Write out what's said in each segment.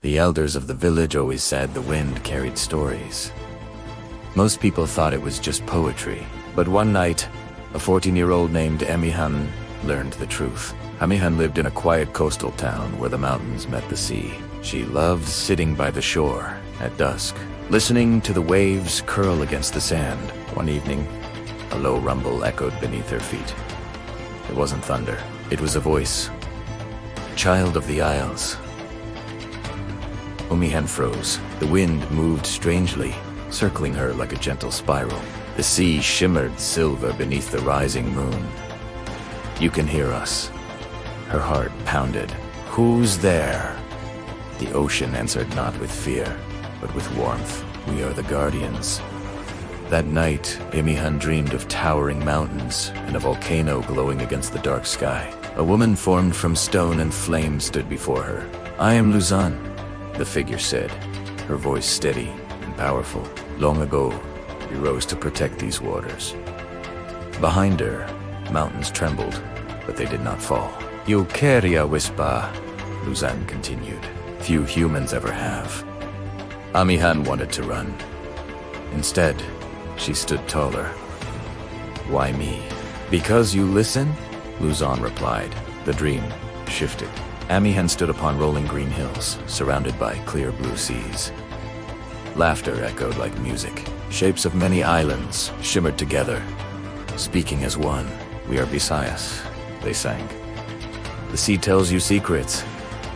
The elders of the village always said the wind carried stories. Most people thought it was just poetry, but one night, a 14-year-old named Amihan learned the truth. Amihan lived in a quiet coastal town where the mountains met the sea. She loved sitting by the shore at dusk, listening to the waves curl against the sand. One evening, a low rumble echoed beneath her feet. It wasn't thunder, it was a voice. Child of the Isles. Amihan froze. The wind moved strangely, circling her like a gentle spiral. The sea shimmered silver beneath the rising moon. You can hear us. Her heart pounded. Who's there? The ocean answered not with fear, but with warmth. We are the guardians. That night, Amihan dreamed of towering mountains and a volcano glowing against the dark sky. A woman formed from stone and flame stood before her. I am Luzon, the figure said, her voice steady and powerful. Long ago, we rose to protect these waters. Behind her, mountains trembled, but they did not fall. You carry a whisper, Luzon continued. Few humans ever have. Amihan wanted to run. Instead, she stood taller. Why me? Because you listen? Luzon replied. The dream shifted. Amihan stood upon rolling green hills, surrounded by clear blue seas. Laughter echoed like music. Shapes of many islands shimmered together. Speaking as one, we are Visayas, they sang. The sea tells you secrets,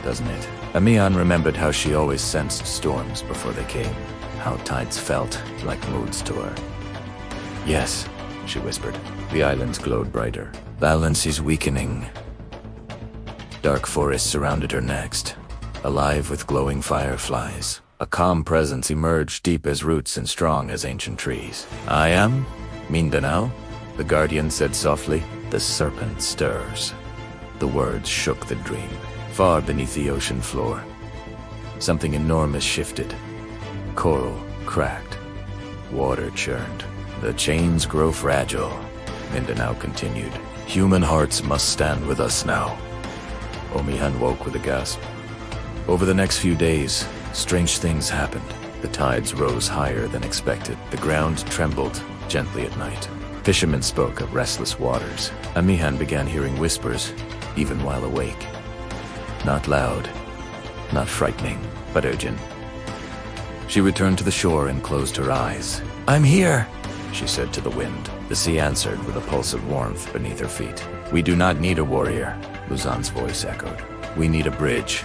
doesn't it? Amihan remembered how she always sensed storms before they came, how tides felt like moods to her. Yes, she whispered. The islands glowed brighter. Balance is weakening. Dark forests surrounded her next, alive with glowing fireflies. A calm presence emerged, deep as roots and strong as ancient trees. I am Mindanao, the guardian said softly. The serpent stirs. The words shook the dream. Far beneath the ocean floor, something enormous shifted. Coral cracked. Water churned. The chains grow fragile, Mindanao continued. Human hearts must stand with us now. Amihan woke with a gasp. Over the next few days, strange things happened. The tides rose higher than expected. The ground trembled gently at night. Fishermen spoke of restless waters. Amihan began hearing whispers, even while awake. Not loud, not frightening, but urgent. She returned to the shore and closed her eyes. I'm here, she said to the wind. The sea answered with a pulse of warmth beneath her feet. We do not need a warrior, Luzon's voice echoed. We need a bridge,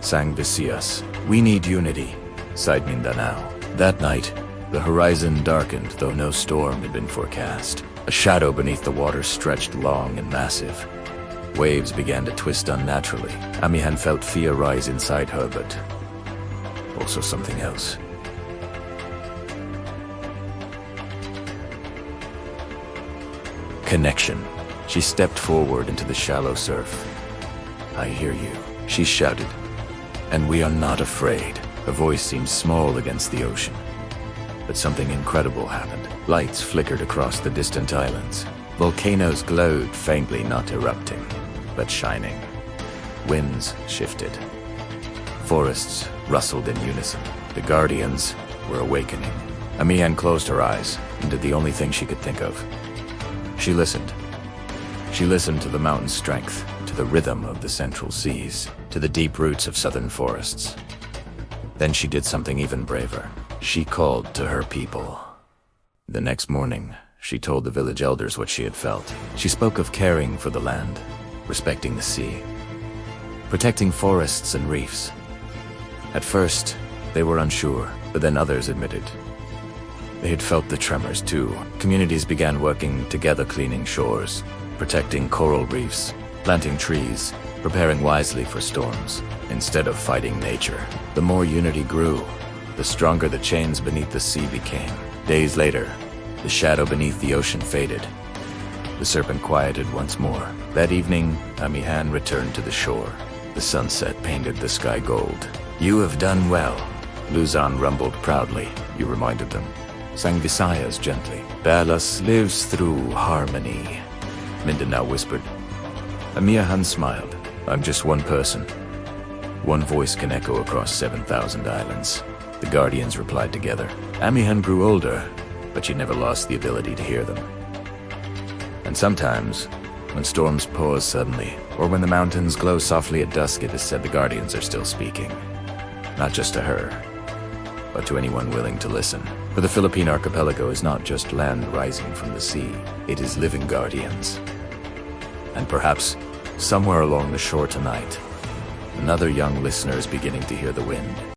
sang Visayas. We need unity, sighed Mindanao. That night, the horizon darkened, though no storm had been forecast. A shadow beneath the water stretched long and massive. Waves began to twist unnaturally. Amihan felt fear rise inside her, but also something else. Connection. She stepped forward into the shallow surf. I hear you, she shouted. And we are not afraid. Her voice seemed small against the ocean. But something incredible happened. Lights flickered across the distant islands. Volcanoes glowed faintly, not erupting, but shining. Winds shifted. Forests rustled in unison. The guardians were awakening. Amihan closed her eyes and did the only thing she could think of. She listened. She listened to the mountain's strength, to the rhythm of the central seas, to the deep roots of southern forests. Then she did something even braver. She called to her people. The next morning, she told the village elders what she had felt. She spoke of caring for the land, respecting the sea, protecting forests and reefs. At first, they were unsure, but then others admitted. They had felt the tremors too. Communities began working together, cleaning shores, protecting coral reefs, planting trees, preparing wisely for storms. Instead of fighting nature, the more unity grew, the stronger the chains beneath the sea became. Days later, the shadow beneath the ocean faded. The serpent quieted once more. That evening, Amihan returned to the shore. The sunset painted the sky gold. You have done well, Luzon rumbled proudly. You reminded them. Sang Visayas gently. Balance lives through harmony, Mindanao whispered. Amihan smiled. I'm just one person. One voice can echo across 7,000 islands. The Guardians replied together. Amihan grew older, but she never lost the ability to hear them. And sometimes, when storms pause suddenly, or when the mountains glow softly at dusk, it is said the Guardians are still speaking. Not just to her, but to anyone willing to listen. For the Philippine archipelago is not just land rising from the sea, it is living Guardians. And perhaps, somewhere along the shore tonight, another young listener is beginning to hear the wind.